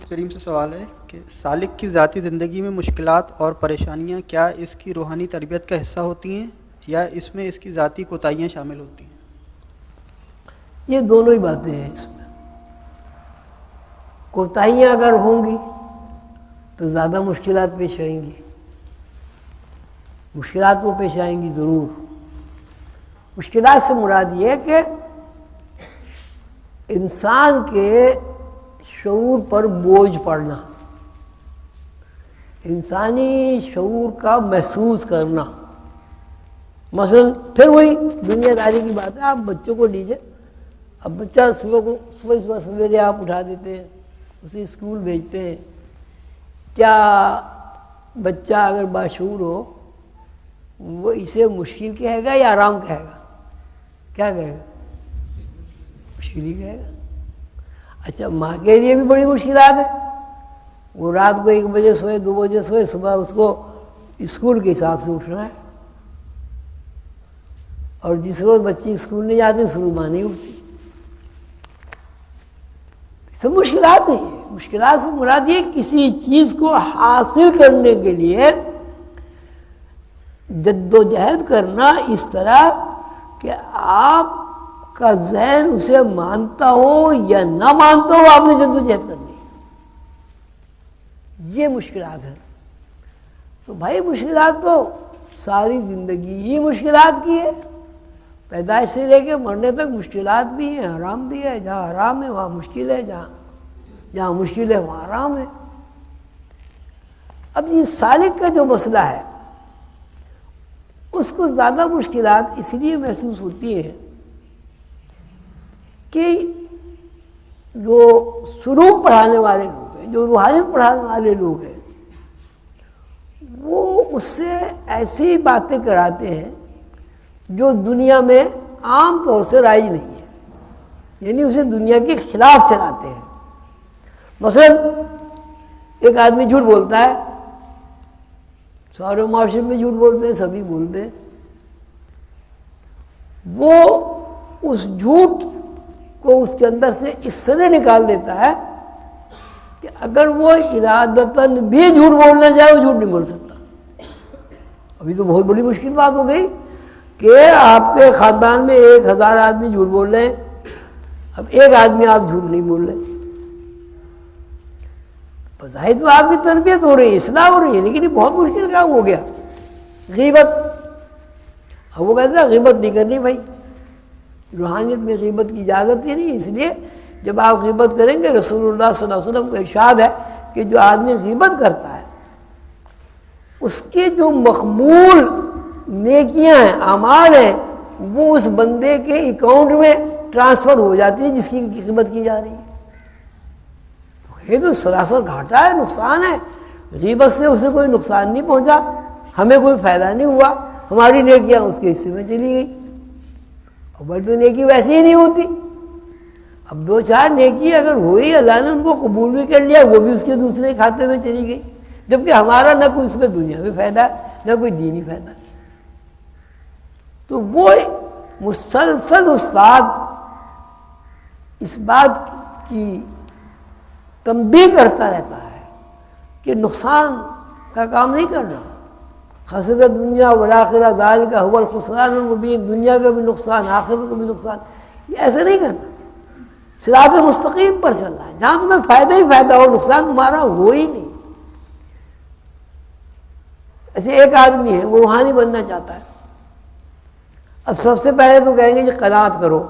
کریم سے سوال ہے کہ سالک کی ذاتی زندگی میں مشکلات اور پریشانیاں کیا اس کی روحانی تربیت کا حصہ ہوتی ہیں یا اس میں اس کی ذاتی کوتاہیاں شامل ہوتی ہیں؟ یہ دونوں ہی باتیں ہیں اس میں. کوتاہیاں اگر ہوں گی تو زیادہ مشکلات پیش آئیں گی. مشکلات وہ پیش آئیں گی ضرور. مشکلات سے مراد یہ ہے کہ انسان کے شعور پر بوجھ پڑنا، انسانی شعور کا محسوس کرنا. مثلا پھر وہی دنیا داری کی بات ہے. آپ بچوں کو لیجیے، اب بچہ صبح سویرے آپ اٹھا دیتے ہیں، اسے اسکول بھیجتے ہیں. کیا بچہ اگر باشعور ہو وہ اسے مشکل کہے گا یا آرام کہے گا؟ کیا کہے گا؟ مشکل ہی کہے گا. اچھا ماں کے لیے بھی بڑی مشکلات ہیں. وہ رات کو 1 بجے سوئے، 2 بجے سوئے، صبح اس کو اسکول کے حساب سے اٹھنا ہے. اور جس روز بچی اسکول نہیں جاتی اس روز ماں نہیں اٹھتی. سب مشکلات نہیں ہیں. مشکلات سے مراد یہ کسی چیز کو حاصل کرنے کے لیے جد و جہد کرنا اس طرح کہ آپ کا ذہن اسے مانتا ہو یا نہ مانتا ہو، آپ نے جد و جہد کرنی. یہ مشکلات ہیں. تو بھائی مشکلات تو ساری زندگی ہی مشکلات کی ہے. پیدائش سے لے کے مرنے تک مشکلات بھی ہیں، آرام بھی ہے. جہاں آرام ہے وہاں مشکل ہے، جہاں مشکل ہے وہاں آرام ہے. اب یہ سالک کا جو مسئلہ ہے اس کو زیادہ مشکلات اس لیے محسوس ہوتی ہیں کہ جو سلوک پڑھانے والے لوگ ہیں، جو روحانیت پڑھانے والے لوگ ہیں، وہ اس سے ایسی باتیں کراتے ہیں جو دنیا میں عام طور سے رائج نہیں ہے. یعنی اسے دنیا کے خلاف چلاتے ہیں. مثلا ایک آدمی جھوٹ بولتا ہے، سارے معاشرے میں جھوٹ بولتے ہیں، سبھی بولتے ہیں. وہ اس جھوٹ کو اس کے اندر سے اس طرح نکال دیتا ہے کہ اگر وہ ارادتاً بھی جھوٹ بولنا چاہے وہ جھوٹ نہیں بول سکتا. ابھی تو بہت بڑی مشکل بات ہو گئی کہ آپ کے خاندان میں 1000 آدمی جھوٹ بول رہے ہیں، اب ایک آدمی آپ جھوٹ نہیں بول رہے. بظاہر تو آپ کی تربیت ہو رہی ہے، اصلاح ہو رہی ہے، لیکن یہ بہت مشکل کام ہو گیا. غیبت. اب وہ کہتے ہیں غیبت نہیں کرنی. بھائی روحانیت میں غیبت کی اجازت ہی نہیں. اس لیے جب آپ غیبت کریں گے، رسول اللہ صلی اللہ علیہ وسلم کا ارشاد ہے کہ جو آدمی غیبت کرتا ہے اس کے جو مخمول نیکیاں ہیں، اعمال ہیں، وہ اس بندے کے اکاؤنٹ میں ٹرانسفر ہو جاتی ہے جس کی غیبت کی جا رہی ہے. یہ تو سراسر گھاٹا ہے، نقصان ہے. غیبت سے اسے کوئی نقصان نہیں پہنچا، ہمیں کوئی فائدہ نہیں ہوا، ہماری نیکیاں اس کے حصے میں چلی گئی. اور بڑی نیکی ویسے ہی نہیں ہوتی. اب 2-4 نیکی اگر ہوئی، اللہ نے ان کو قبول بھی کر لیا، وہ بھی اس کے دوسرے کھاتے میں چلی گئی، جبکہ ہمارا نہ کوئی اس میں دنیا میں فائدہ ہے نہ کوئی دینی فائدہ ہے. تو وہ مسلسل استاد اس بات کی تنبیہ کرتا رہتا ہے کہ نقصان کا کام نہیں کرنا. خسر دنیا والآخرہ ذالک هو الخسران المبین. دنیا کا بھی نقصان، آخرت کا بھی نقصان. یہ ایسے نہیں کرنا. صراط مستقیم پر چلنا ہے جہاں تمہیں فائدہ ہی فائدہ ہو، نقصان تمہارا ہو ہی نہیں. ایسے ایک آدمی ہے وہ روحانی بننا چاہتا ہے. اب سب سے پہلے تو کہیں گے کہ قناعت کرو،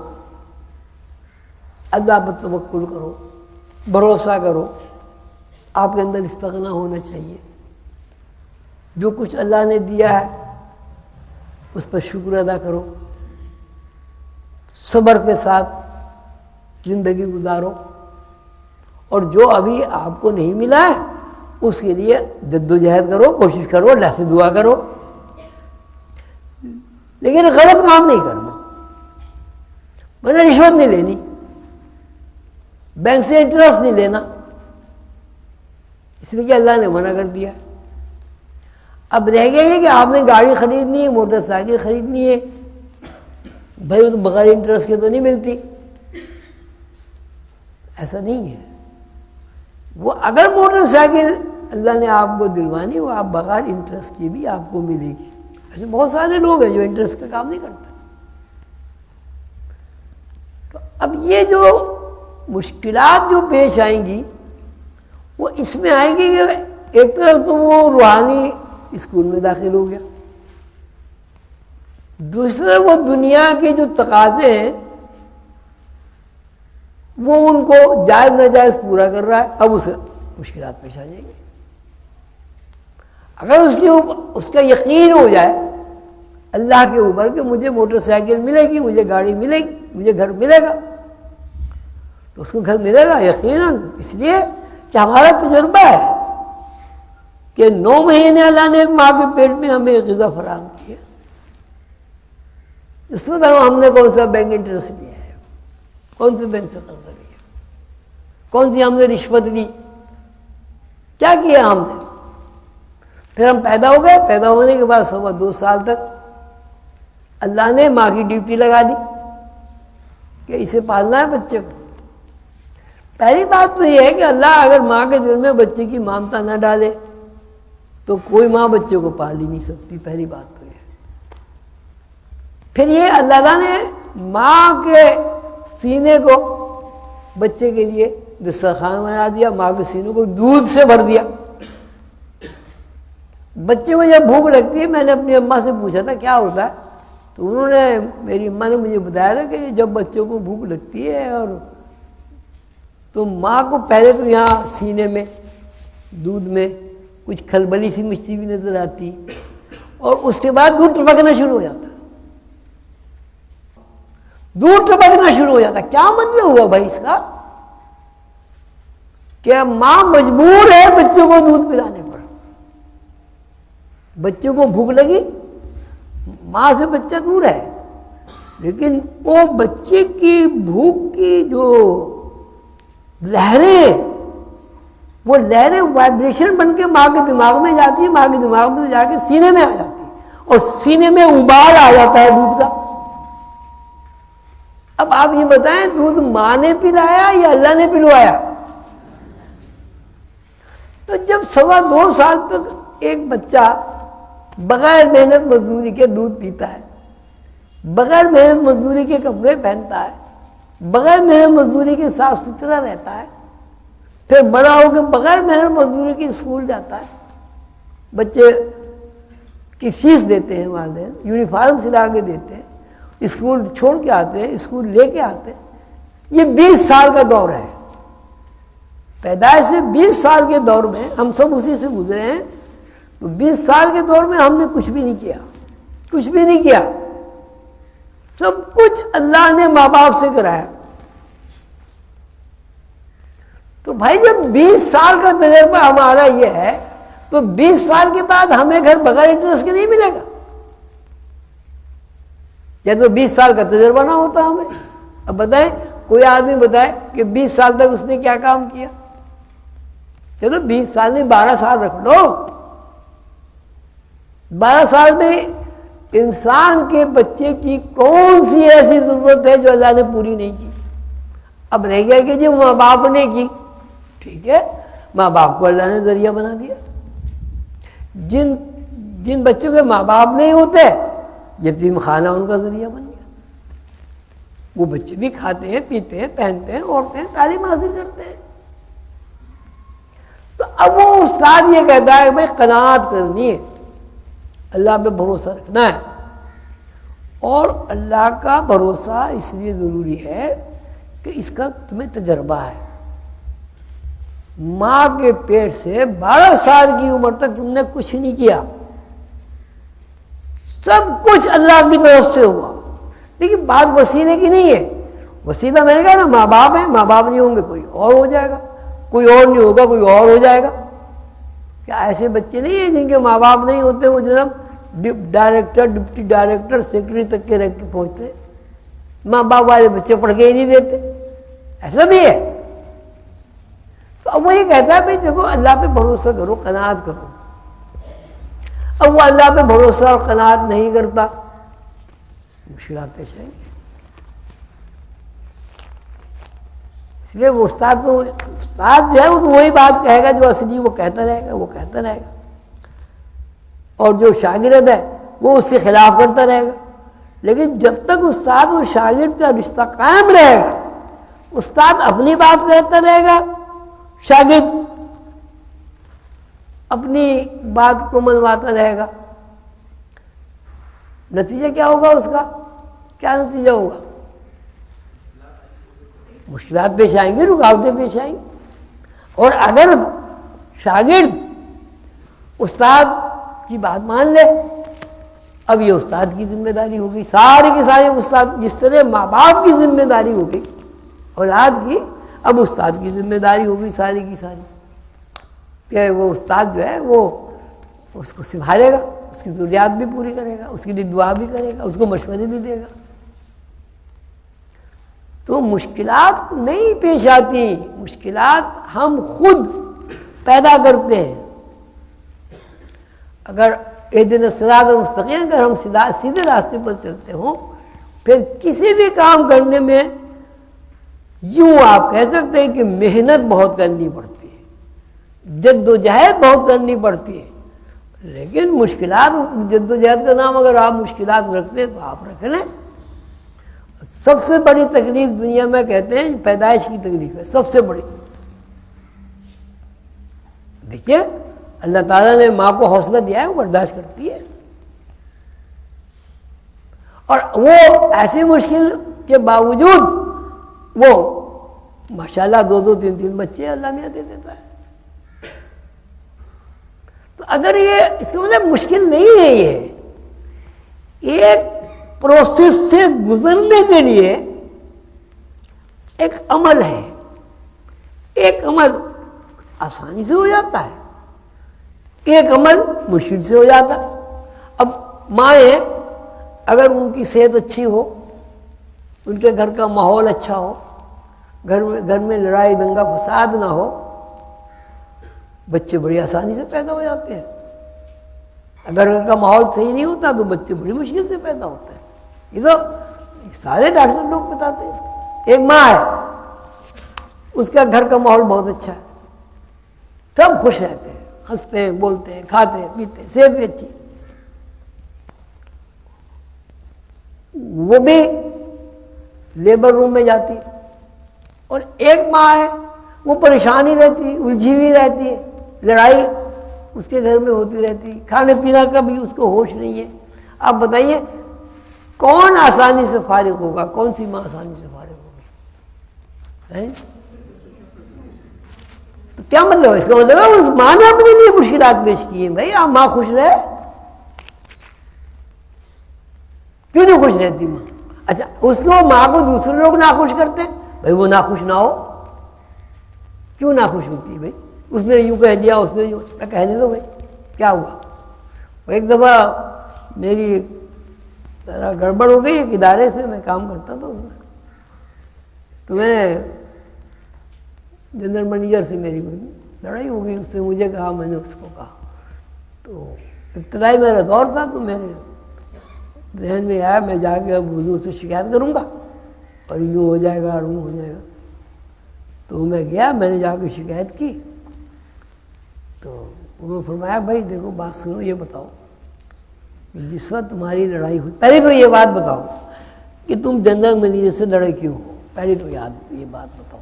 اللہ پر توکل کرو، بھروسہ کرو. آپ کے اندر استغنا ہونا چاہیے. جو کچھ اللہ نے دیا ہے اس پر شکر ادا کرو، صبر کے ساتھ زندگی گزارو، اور جو ابھی آپ کو نہیں ملا ہے اس کے لیے جد و جہد کرو، کوشش کرو، اللہ سے دعا کرو. لیکن غلط کام نہیں کرنا. میں نے رشوت نہیں لینی، بینک سے انٹرسٹ نہیں لینا، اس لیے کہ اللہ نے منع کر دیا. اب رہ گیا یہ کہ آپ نے گاڑی خریدنی ہے، موٹر سائیکل خریدنی ہے، بھائی وہ تو بغیر انٹرسٹ کے تو نہیں ملتی. ایسا نہیں ہے. وہ اگر موٹر سائیکل اللہ نے آپ کو دلوانی وہ آپ بغیر انٹرسٹ کے بھی آپ کو ملے گی. ایسے بہت سارے لوگ ہیں جو انٹرسٹ کا کام نہیں کرتے. تو اب یہ جو مشکلات جو پیش آئیں گی وہ اس میں آئیں گی کہ ایک طرف تو وہ روحانی اسکول میں داخل ہو گیا, دوسری طرف وہ دنیا کے جو تقاضے ہیں وہ ان کو جائز ناجائز پورا کر رہا ہے. اب اسے مشکلات پیش آ جائیں گی. اگر اس کا یقین ہو جائے اللہ کے اوپر کہ مجھے موٹر سائیکل ملے گی, مجھے گاڑی ملے گی, مجھے گھر ملے گا, تو اس کو گھر ملے گا یقیناً, اس لیے کہ ہمارا تجربہ ہے کہ 9 مہینے اللہ نے ماں کے پیٹ میں ہمیں غذا فراہم کی ہے. اس میں ہم نے کون سا بینک انٹرسٹ لیا ہے, کون سے بینک سے قرضہ لیا, کون سی ہم نے رشوت لی, کیا کیا ہم نے. پھر ہم پیدا ہو گئے, پیدا ہونے کے بعد 2 سال تک اللہ نے ماں کی ڈیوٹی لگا دی کہ اسے پالنا ہے بچے کو. پہلی بات تو یہ ہے کہ اللہ اگر ماں کے دل میں بچے کی ممتا نہ ڈالے تو کوئی ماں بچے کو پال ہی نہیں سکتی. پہلی بات تو یہ. پھر یہ اللہ تعالیٰ نے ماں کے سینے کو بچے کے لیے دسترخوان بنا دیا, ماں کے سینے کو دودھ سے بھر دیا. بچے کو جب بھوک لگتی ہے, میں نے اپنی اماں سے پوچھا تھا کیا ہوتا ہے, تو انہوں نے, میری اماں نے مجھے بتایا تھا کہ جب بچوں کو بھوک لگتی ہے اور تو ماں کو پہلے تو یہاں سینے میں دودھ میں کچھ کھلبلی سی مچھلی بھی نظر آتی اور اس کے بعد دودھ ٹپکنا شروع ہو جاتا. دودھ ٹپکنا شروع ہو جاتا. کیا مطلب ہوا بھائی اس کا کہ ماں مجبور ہے بچوں کو دودھ پلانے پر. بچوں کو بھوک لگی, ماں سے بچہ دور ہے, لیکن وہ بچے کی بھوک کی جو لہریں, وہ لہریں وائبریشن بن کے ماں کے دماغ میں جاتی ہے, ماں کے دماغ میں جا کے سینے میں آ جاتی ہے اور سینے میں ابال آ جاتا ہے دودھ کا. اب آپ یہ بتائیں دودھ ماں نے پلایا یا اللہ نے پلوایا؟ تو جب 2.25 سال تک ایک بچہ بغیر محنت مزدوری کے دودھ پیتا ہے, بغیر محنت مزدوری کے کپڑے پہنتا ہے, بغیر محنت مزدوری کے صاف ستھرا رہتا ہے, پھر بڑا ہو کے بغیر محنت مزدوری کے اسکول جاتا ہے, بچے کی فیس دیتے ہیں والدین, یونیفارم سلا کے دیتے ہیں, اسکول چھوڑ کے آتے ہیں, اسکول لے کے آتے ہیں. یہ 20 سال کا دور ہے. پیدائش سے 20 سال کے دور میں ہم سب اسی سے گزرے ہیں. تو 20 سال کے دور میں ہم نے کچھ بھی نہیں کیا, کچھ بھی نہیں کیا. سب کچھ اللہ نے ماں باپ سے کرایا. تو بھائی جب 20 سال کا تجربہ ہمارا یہ ہے تو 20 سال کے بعد ہمیں گھر بغیر انٹرسٹ کے نہیں ملے گا. یا تو 20 سال کا تجربہ نہ ہوتا ہمیں. اب بتائیں, کوئی آدمی بتائے کہ 20 سال تک اس نے کیا کام کیا. چلو 20 سال نہیں 12 سال رکھ لو. 12 سال میں انسان کے بچے کی کون سی ایسی ضرورت ہے جو اللہ نے پوری نہیں کی. اب رہ گیا کہ جو ماں باپ نے کی, ٹھیک ہے, ماں باپ کو اللہ نے ذریعہ بنا دیا. جن بچوں کے ماں باپ نہیں ہوتے, یتیم خانہ ان کا ذریعہ بن گیا. وہ بچے بھی کھاتے ہیں, پیتے ہیں, پہنتے ہیں, اوڑھتے ہیں, تعلیم حاصل کرتے ہیں. تو اب وہ استاد یہ کہتا ہے بھائی قناعت کرنی ہے, اللہ پہ بھروسہ رکھنا ہے. اور اللہ کا بھروسہ اس لیے ضروری ہے کہ اس کا تمہیں تجربہ ہے. ماں کے پیٹ سے 12 سال کی عمر تک تم نے کچھ نہیں کیا, سب کچھ اللہ کی طرف سے ہوا. لیکن بات وسیلے کی نہیں ہے. وسیلہ میں نے کہا نا, ماں باپ ہیں, ماں باپ نہیں ہوں گے کوئی اور ہو جائے گا, کوئی اور نہیں ہوگا کوئی اور ہو جائے گا. کیا ایسے بچے نہیں ہیں جن کے ماں باپ نہیں ہوتے, وہ جناب ڈائریکٹر, ڈپٹی ڈائریکٹر, سیکرٹری تک کے رینک کے پہنچتے. ماں باپ والے بچے پڑھ کے ہی نہیں دیتے, ایسا بھی ہے. تو اب وہ یہ کہتا ہے بھائی دیکھو اللہ پہ بھروسہ کرو, قناعت کرو. اب وہ اللہ پہ بھروسہ اور قناعت نہیں کرتا, مشکلات پیش آئیں گی. اس لیے وہ استاد جو ہے وہ تو وہی بات کہے گا جو اصلی وہ کہتا رہے گا، اور جو شاگرد ہے وہ اس کے خلاف کرتا رہے گا. لیکن جب تک استاد اور شاگرد کا رشتہ قائم رہے گا، استاد اپنی بات کہتا رہے گا، شاگرد اپنی بات کو منواتا رہے گا. نتیجہ کیا ہوگا اس کا؟ کیا نتیجہ ہوگا؟ مشکلات پیش آئیں گی، رکاوٹیں پیش آئیں گی. اور اگر شاگرد استاد کی بات مان لے، اب یہ استاد کی ذمہ داری ہوگی، سارے کے سارے استاد، جس طرح ماں باپ کی ذمہ داری ہوگی اولاد کی، اب استاد کی ذمہ داری ہوگی ساری کی ساری، کہ وہ استاد جو ہے وہ اس کو سنبھالے گا، اس کی ضروریات بھی پوری کرے گا، اس کے لیے دعا بھی کرے گا، اس کو مشورے بھی دے گا. تو مشکلات نہیں پیش آتی، مشکلات ہم خود پیدا کرتے ہیں. اگر اہدنا الصراط المستقیم، اگر ہم سیدھے راستے پر چلتے ہوں، پھر کسی بھی کام کرنے میں یوں آپ کہہ سکتے ہیں کہ محنت بہت کرنی پڑتی ہے، جد و جہد بہت کرنی پڑتی ہے. لیکن مشکلات، جد و جہد کا نام اگر آپ مشکلات رکھتے ہیں تو آپ رکھ لیں. سب سے بڑی تکلیف دنیا میں کہتے ہیں پیدائش کی تکلیف ہے، سب سے بڑی. دیکھیے اللہ تعالیٰ نے ماں کو حوصلہ دیا ہے، وہ برداشت کرتی ہے، اور وہ ایسی مشکل کے باوجود وہ ماشاءاللہ 2 3 بچے اللہ میاں دے دیتا ہے. تو اگر یہ اس کا مطلب مشکل نہیں ہے، یہ ایک پروسیس سے گزرنے کے لیے ایک عمل ہے. ایک عمل آسانی سے ہو جاتا ہے، ایک عمل مشکل سے ہو جاتا ہے. اب مائیں اگر ان کی صحت اچھی ہو، ان کے گھر کا ماحول اچھا ہو، گھر میں لڑائی دنگا فساد نہ ہو، بچے بڑی آسانی سے پیدا ہو جاتے ہیں. اگر گھر کا ماحول صحیح نہیں ہوتا تو بچے بڑی مشکل سے پیدا ہوتے ہیں. یہ تو سارے ڈاکٹر لوگ بتاتے ہیں اس کو. ایک ماں ہے، اس کا گھر کا ماحول بہت اچھا ہے، سب خوش رہتے ہیں، ہنستے ہیں، بولتے ہیں، کھاتے ہیں، پیتے ہیں، صحت بھی اچھی. وہ بھی لیبر روم میں جاتی ہے. اور ایک ماں ہے، وہ پریشانی رہتی ہے، الجھی ہوئی رہتی ہے، لڑائی اس کے گھر میں ہوتی رہتی ہے، کھانے پینا کا بھی اس کو ہوش نہیں ہے. آپ بتائیے کون آسانی سے فارغ ہوگا؟ کون سی ماں آسانی سے فارغ ہوگی؟ تو کیا مطلب ہے اس کا؟ مطلب ہے اس ماں نے اپنے لیے مشکلات پیش کی ہیں. بھائی آپ ماں خوش رہے، کیوں نہیں خوش رہتی ماں؟ اچھا اس کو ماں کو دوسرے لوگ ناخوش کرتے ہیں، بھائی وہ ناخوش نہ ہو، کیوں ناخوش ہوتی ہے؟ بھائی اس نے یوں کہہ دیا، اس نے یوں کہنے دو. بھائی کیا ہوا؟ ایک دفعہ میری ذرا گڑبڑ ہو گئی ایک ادارے سے، میں کام کرتا تھا اس میں، تو میں جنرل مینیجر سے میری لڑائی ہو گئی. اس نے مجھے کہا، میں نے اس کو کہا. تو ابتدائی میرا دور تھا، تو میرے ذہن میں آیا میں جا کے اب حضور سے شکایت کروں گا اور یوں ہو جائے گا اور یوں ہو جائے گا. تو میں گیا، میں نے جا کے شکایت کی. تو انہوں نے فرمایا بھائی دیکھو بات سنو، یہ بتاؤ جس وقت تمہاری لڑائی ہوئی، پہلے تو یہ بات بتاؤ کہ تم جنرل مینیجر سے لڑے کیوں ہو؟ پہلے تو یہ بات بتاؤ.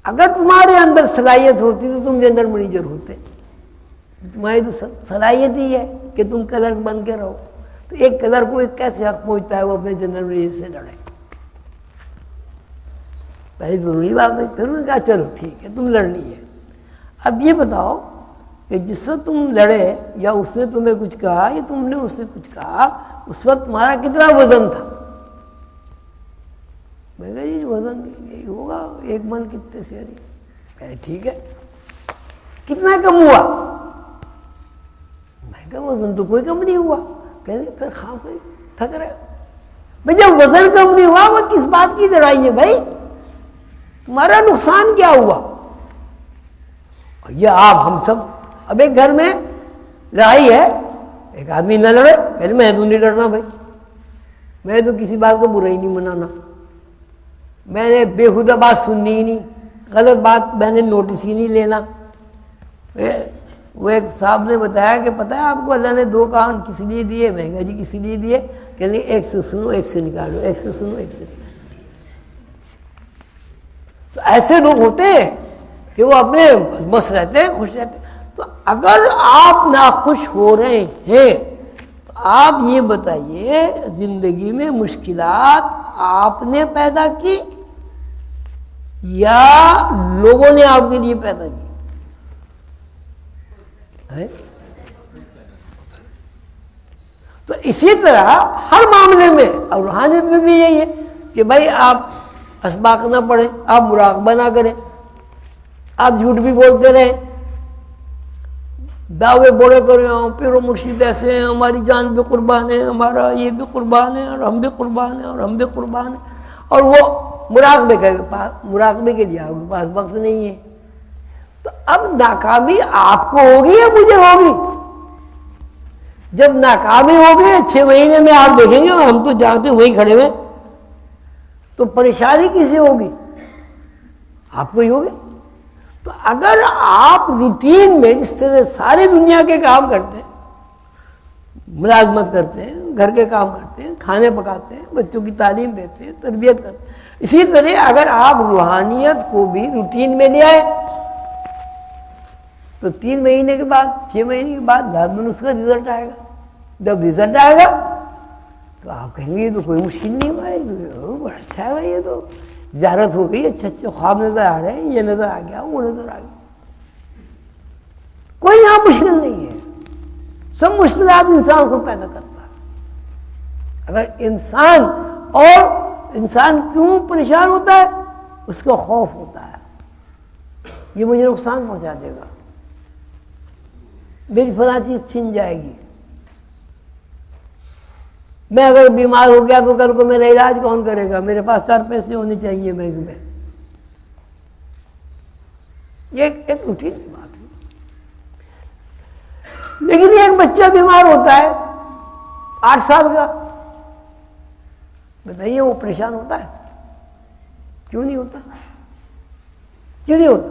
اگر تمہارے اندر صلاحیت ہوتی تو تم جنرل مینیجر ہوتے. تمہاری تو صلاحیت ہی ہے کہ تم کلرک بن کے رہو. تو ایک کلرک کو کیسے حق پہنچتا ہے وہ اپنے جنرل مینیجر سے لڑے؟ پہلی ضروری بات ہے. پھر انہوں نے کہا چلو ٹھیک ہے تم لڑنی ہے. اب یہ بتاؤ کہ جس وقت تم لڑے یا اس نے تمہیں کچھ کہا یا تم نے اس سے کچھ کہا، اس وقت تمہارا کتنا وزن تھا؟ میں کہا یہ وزن یہی ہوگا 1 من کتنے سے. کہے ٹھیک ہے، کتنا کم ہوا؟ میں کہا وزن تو کوئی کم نہیں ہوا. کہنے پھر خام کوئی تھک رہا. بھائی جب وزن کم نہیں ہوا وہ کس بات کی لڑائی ہے؟ بھائی تمہارا نقصان کیا ہوا؟ یہ آپ ہم سب، اب ایک گھر میں لڑائی ہے، ایک آدمی نہ لڑے، پہلے میں تو نہیں لڑنا بھائی. میں تو کسی بات کو برا ہی نہیں منانا، میں نے بےہودہ بات سننی ہی نہیں، غلط بات میں نے نوٹس ہی نہیں لینا۔ وہ ایک صاحب نے بتایا کہ پتہ ہے آپ کو اللہ نے 2 کان کس لیے دیے؟ میں کہا جی کس لیے دیے؟ کہ نہیں ایک سے سنو ایک سے نکالو، ایک سے سنو ایک سے نکالو۔ تو ایسے لوگ ہوتے ہیں کہ وہ اپنے مست رہتے ہیں، خوش رہتے ہیں۔ تو اگر آپ ناخوش ہو رہے ہیں تو آپ یہ بتائیے زندگی میں مشکلات آپ نے پیدا کی یا لوگوں نے آپ کے لیے پیدا کی ہے؟ تو اسی طرح ہر معاملے میں اور روحانیت میں بھی یہی ہے کہ بھائی آپ اسباق نہ پڑھیں، آپ مراقبہ نہ کریں، آپ جھوٹ بھی بولتے رہیں، دعوے بڑے کریں، پیر و مرشد ایسے ہیں، ہماری جان بھی قربان ہے، ہمارا یہ بھی قربان ہے، اور ہم بھی قربان ہیں، اور ہم بھی قربان ہیں، اور وہ مراقبے کے لیے آپ کے پاس وقت نہیں ہے۔ تو اب ناکامی آپ کو ہوگی یا مجھے ہوگی؟ جب ناکامی ہوگی 6 مہینے میں آپ دیکھیں گے ہم تو جانتے وہیں کھڑے ہوئے، تو پریشانی کسے ہوگی؟ آپ کو ہی ہوگی۔ تو اگر آپ روٹین میں جس طرح ساری دنیا کے کام کرتے ہیں، ملازمت کرتے ہیں، گھر کے کام کرتے ہیں، کھانے پکاتے ہیں، بچوں کی تعلیم دیتے ہیں، تربیت کرتے ہیں، اسی طرح اگر آپ روحانیت کو بھی روٹین میں لے آئے تو 3 مہینے کے بعد 6 مہینے کے بعد لازماً اس کا رزلٹ آئے گا۔ جب رزلٹ آئے گا تو آپ کہیں گے یہ تو کوئی مشکل نہیں ہوا ہے، بڑا اچھا ہے بھائی، یہ تو زیارت ہو گئی، اچھے اچھے خواب نظر آ رہے ہیں، یہ نظر آ گیا، وہ نظر آ گیا۔ کوئی یہاں مشکل نہیں ہے، سب مشکلات انسان کو پیدا کرتا ہے۔ اگر انسان کیوں پریشان ہوتا ہے؟ اس کو خوف ہوتا ہے یہ مجھے نقصان پہنچا دے گا، میری فلاں چیز چھن جائے گی، میں اگر بیمار ہو گیا تو کل کو میرا علاج کون کرے گا، میرے پاس 4 پیسے ہونے چاہیے بینک میں۔ یہ ایک روٹین کی بات ہے۔ لیکن ایک بچہ بیمار ہوتا ہے 8 سال کا، بتائیے وہ پریشان ہوتا ہے؟ کیوں نہیں ہوتا؟ کیوں نہیں ہوتا؟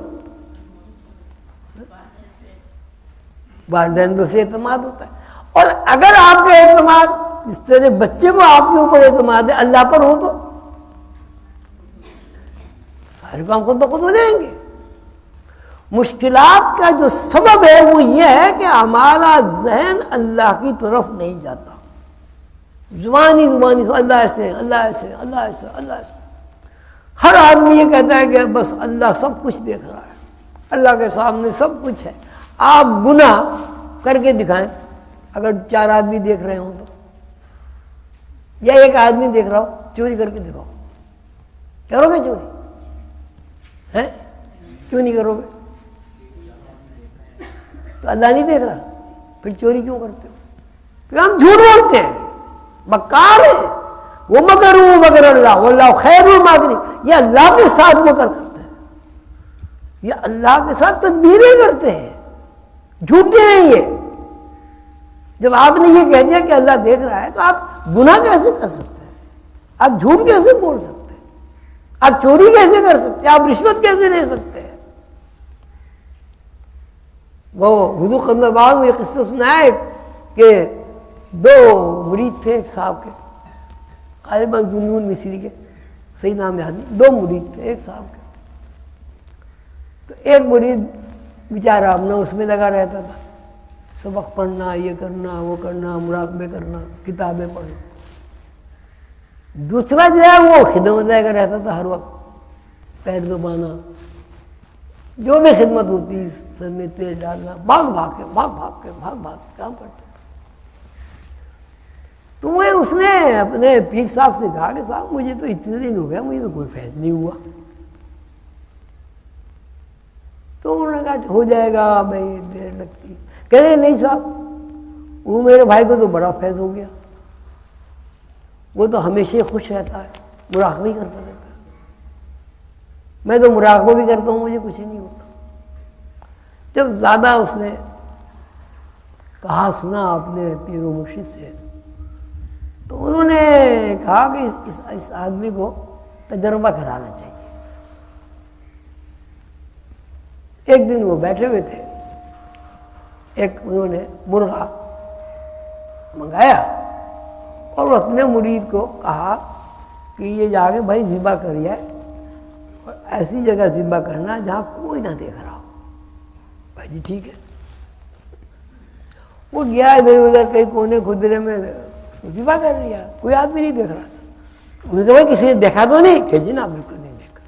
والدین میں اسے اعتماد ہوتا ہے، اور اگر آپ کا اعتماد جس طرح بچے کو آپ کے اوپر اعتماد ہے اللہ پر ہو تو ہر کام خود بخود ہو جائیں گے۔ مشکلات کا جو سبب ہے وہ یہ ہے کہ ہمارا ذہن اللہ کی طرف نہیں جاتا، زبانی سے اللہ ایسے اللہ ایسے اللہ ایسے اللہ ایسے۔ ہر آدمی یہ کہتا ہے کہ بس اللہ سب کچھ دیکھ رہا ہے، اللہ کے سامنے سب کچھ ہے۔ آپ گناہ کر کے دکھائیں، اگر 4 آدمی دیکھ رہے ہوں تو، یا 1 آدمی دیکھ رہا ہو، چوری کر کے دکھاؤ، کرو گے چوری؟ ہے کیوں نہیں کرو گے؟ تو اللہ نہیں دیکھ رہا، پھر چوری کیوں کرتے ہو؟ پھر ہم جھوٹ بولتے ہیں، مکار ہیں۔ وہ مگر اللہ واللہ خیر الماکرین، یہ اللہ کے ساتھ مکر کرتے ہیں، یہ اللہ کے ساتھ تدبیریں کرتے ہیں، جھوٹے ہیں یہ۔ جب آپ نے یہ کہہ دیا کہ اللہ دیکھ رہا ہے تو آپ گناہ کیسے کر سکتے ہیں؟ آپ جھوٹ کیسے بول سکتے ہیں؟ آپ چوری کیسے کر سکتے ہیں؟ آپ رشوت کیسے لے سکتے ہیں؟ وہ حضور صلی اللہ علیہ وسلم یہ قصہ سنا ہے کہ 2 مرید تھے ایک صاحب کے، غالباً ذوالنون مصری کے، صحیح نام یاد نہیں، 2 مرید تھے ایک صاحب کے۔ تو ایک مرید بیچارہ اپنا اس میں لگا رہتا تھا، سبق پڑھنا، یہ کرنا وہ کرنا، مراقبے کرنا، کتابیں پڑھنا۔ دوسرا جو ہے وہ خدمت لگا رہتا تھا، ہر وقت پیر دبانا، جو بھی خدمت ہوتی، سر میں تیل ڈالنا، بھاگ کے کام کرتے۔ تو وہ اس نے اپنے پیر صاحب سے کہا کہ صاحب مجھے تو اتنے دن ہو گیا، مجھے تو کوئی فیض نہیں ہوا۔ تو انہوں نے کہا ہو جائے گا بھائی، دیر لگتی۔ کہہ رہے نہیں صاحب وہ میرے بھائی کو تو بڑا فیض ہو گیا، وہ تو ہمیشہ خوش رہتا ہے، مراقبہ کرتا رہتا ہے، میں تو مراقبہ بھی کرتا ہوں، مجھے کچھ نہیں ہوتا۔ جب زیادہ اس نے کہا سنا آپ نے پیر و مرشد سے تو انہوں نے کہا کہ اس آدمی کو تجربہ کرانا چاہیے. ایک دن وہ بیٹھے ہوئے تھے, ایک انہوں نے مرغا منگایا اور اپنے مرید کو کہا کہ یہ جا کے بھائی ذبح کریے, اور ایسی جگہ ذبح کرنا جہاں کوئی نہ دیکھ رہا ہو. بھائی جی ٹھیک ہے. وہ گیا ادھر ادھر کئی کونے خدرے میں ذبح کر لیا, کوئی آدمی نہیں دیکھ رہا تھا. انہوں نے کہا بھائی کسی نے دیکھا تو نہیں؟ کہ جی نا بالکل نہیں دیکھا.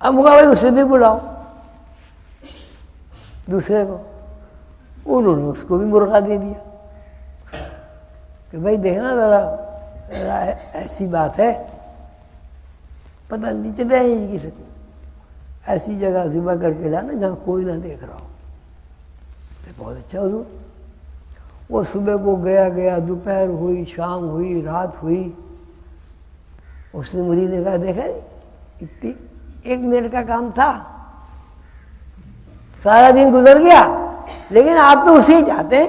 اب کہا بھائی اسے بھی بلاؤ دوسرے کو. انہوں نے اس کو بھی مرغا دے دیا کہ بھائی دیکھنا ذرا ایسی بات ہے, پتہ نہیں چلے کسی کو, ایسی جگہ ذبح کر کے لانا جہاں کوئی نہ دیکھ رہا ہو. بہت اچھا حضور. وہ صبح کو گیا, دوپہر ہوئی, شام ہوئی, رات ہوئی. اس نے مرید نے کہا دیکھا اتنی 1 منٹ کا کام تھا, سارا دن گزر گیا, لیکن آپ تو اسے ہی چاہتے ہیں.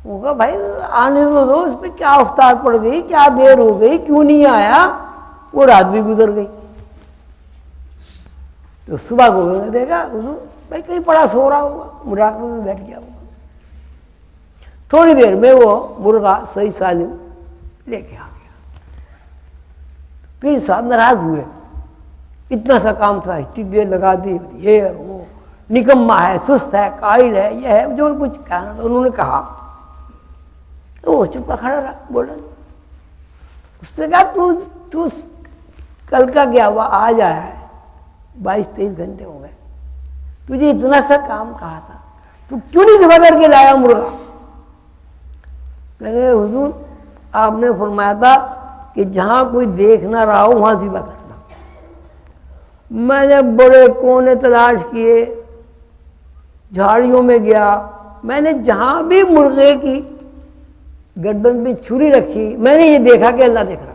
وہ کہا بھائی آنے دو, اس پہ کیا افتاد پڑ گئی, کیا دیر ہو گئی, کیوں نہیں آیا؟ وہ رات بھی گزر گئی. تو صبح کو میں نے دیکھا بھائی کہیں پڑا سو رہا ہوگا, مراقبے میں بیٹھ گیا ہوگا. تھوڑی دیر میں وہ مرغا صحیح سالم لے کے آ گیا. پھر صاحب ناراض ہوئے, اتنا سا کام تھا, اتنی دیر لگا دی, یہ وہ نکما ہے, سست ہے, قائل ہے, یہ ہے جو کچھ کہنا تھا. انہوں نے کہا تو وہ چپا کھڑا رہا, بولا نہیں. اس سے کہا تو کل کا گیا ہوا آج آیا ہے, 22-23 گھنٹے ہو گئے, تجھے اتنا سا کام کہا تھا, تو کیوں نہیں ذبح کر کے لایا مرغا؟ کہنے حضور آپ نے فرمایا تھا کہ جہاں کوئی دیکھ نہ رہا ہو وہاں ذبح کرنا. میں نے بڑے کونے تلاش کیے, جھاڑیوں میں گیا, میں نے جہاں بھی مرغے کی گردن میں چھری رکھی, میں نے یہ دیکھا کہ اللہ دیکھ رہا.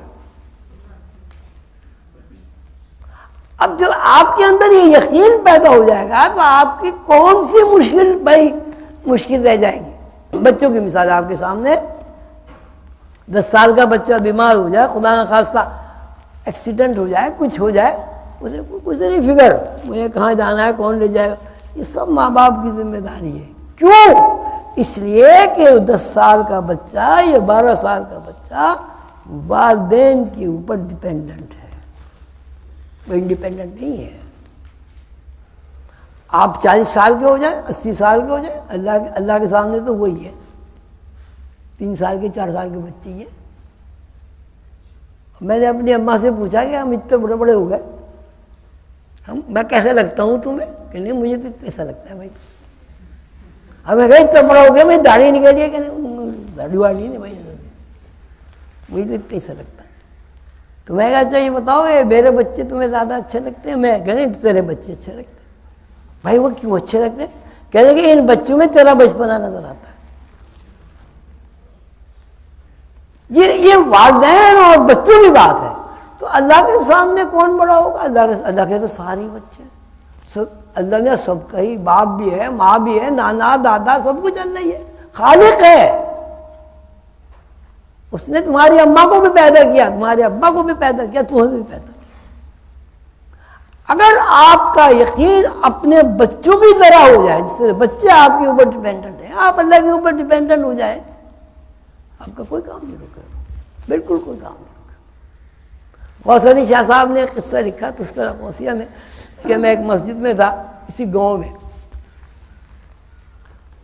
اب جب آپ کے اندر یہ یقین پیدا ہو جائے گا تو آپ کی کون سی مشکل رہ جائے گی. بچوں کی مثال آپ کے سامنے, 10 سال کا بچہ بیمار ہو جائے, خدا نہ خواستہ ایکسیڈنٹ ہو جائے, کچھ ہو جائے, اسے کچھ نہیں فکر مجھے کہاں جانا ہے, کون لے جائے گا. یہ سب ماں باپ کی ذمہ داری ہے. کیوں؟ اس لیے کہ 10 سال کا بچہ یا 12 سال کا بچہ والدین کے اوپر ڈپینڈنٹ ہے, وہ انڈیپینڈنٹ نہیں ہے. آپ 40 سال کے ہو جائیں, 80 سال کے ہو جائیں, اللہ کے سامنے تو وہی ہے. 3 سال کے 4 سال کے بچے ہیں. میں نے اپنی اماں سے پوچھا کہ ہم اتنے بڑے بڑے ہو گئے, میں کیسے لگتا ہوں تمہیں؟ کہ نہیں مجھے تو ایسا لگتا ہے بھائی. ہمیں کہیں اتنا بڑا ہو گیا, میں داڑھی نکل گئی, کہ نہیں داڑھی واڑھی نہیں بھائی, مجھے تو اتنا ایسا لگتا ہے. تو میں کہا اچھا یہ بتاؤ میرے بچے تمہیں زیادہ اچھے لگتے ہیں؟ میں کہ نہیں تیرے بچے اچھے لگتے ہیں. بھائی وہ کیوں اچھے لگتے ہیں؟ کہنے کہ ان بچوں میں تیرا بچپنا نظر آتا ہے. یہ والدین اور بچوں کی بات ہے. تو اللہ کے سامنے کون بڑا ہوگا؟ اللہ کے تو سارے بچے سب, اللہ میں سب کا ہی باپ بھی ہے, ماں بھی ہے, نانا دادا سب کچھ اللہ ہی ہے, خالق ہے. اس نے تمہاری اماں کو بھی پیدا کیا, تمہارے ابا کو بھی پیدا کیا, تمہیں بھی پیدا کیا. اگر آپ کا یقین اپنے بچوں کی طرح ہو جائے, جس سے بچے آپ کے اوپر ڈیپینڈنٹ ہیں, آپ اللہ کے اوپر ڈیپینڈنٹ ہو جائے, آپ کا کوئی کام نہیں رکے, بالکل کوئی کام نہیں رکے. غوث علی شاہ صاحب نے ایک قصہ لکھا تذکرہ غوثیہ میں کہ میں ایک مسجد میں تھا اسی گاؤں میں,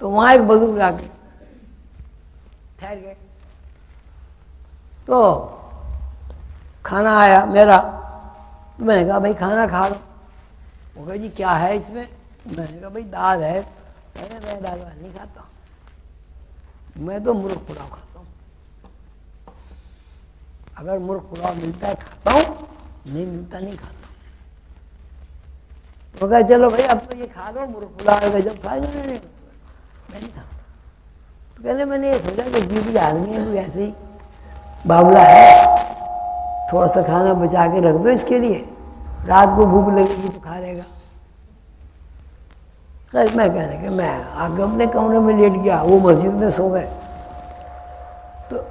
تو وہاں ایک بزرگ آ گئے, ٹھہر گئے, تو کھانا آیا میرا, تو میں نے کہا بھائی کھانا کھا لو. وہ کہا جی کیا ہے اس میں؟ میں نے کہا بھائی دال ہے. میں دال وال نہیں کھاتا, میں تو مرغ پلاؤ کھاتا ہوں. اگر مرغ پلاؤ ملتا ہے کھاتا ہوں, نہیں ملتا نہیں کھاتا. وہ کہا چلو بھائی اب تو یہ کھا لو, مرغ پلاؤ کا جب کھائے گا. میں نہیں کھاتا. تو کہتے میں نے یہ سوچا کہ جی آدمی ہے کوئی ایسے ہی بابلا ہے, تھوڑا سا کھانا بچا کے رکھ دو اس کے لیے, رات کو بھوک لگے گی تو کھا لے گا. خیر میں کہنے کہ میں آ کے اپنے کمرے میں لیٹ گیا, وہ مسجد میں سو گئے.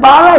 12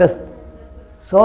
10, 100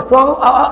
100,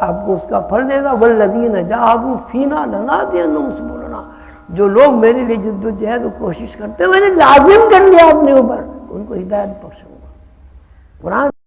آپ کو اس کا پھل دے گا. والذین جاہدوا فینا لنہدینہم سبلنا, جو لوگ میرے لیے جد و جہد و کوشش کرتے ہیں میں نے لازم کر لیا اپنے اوپر, ان کو ہدایت بخشوں گا. قرآن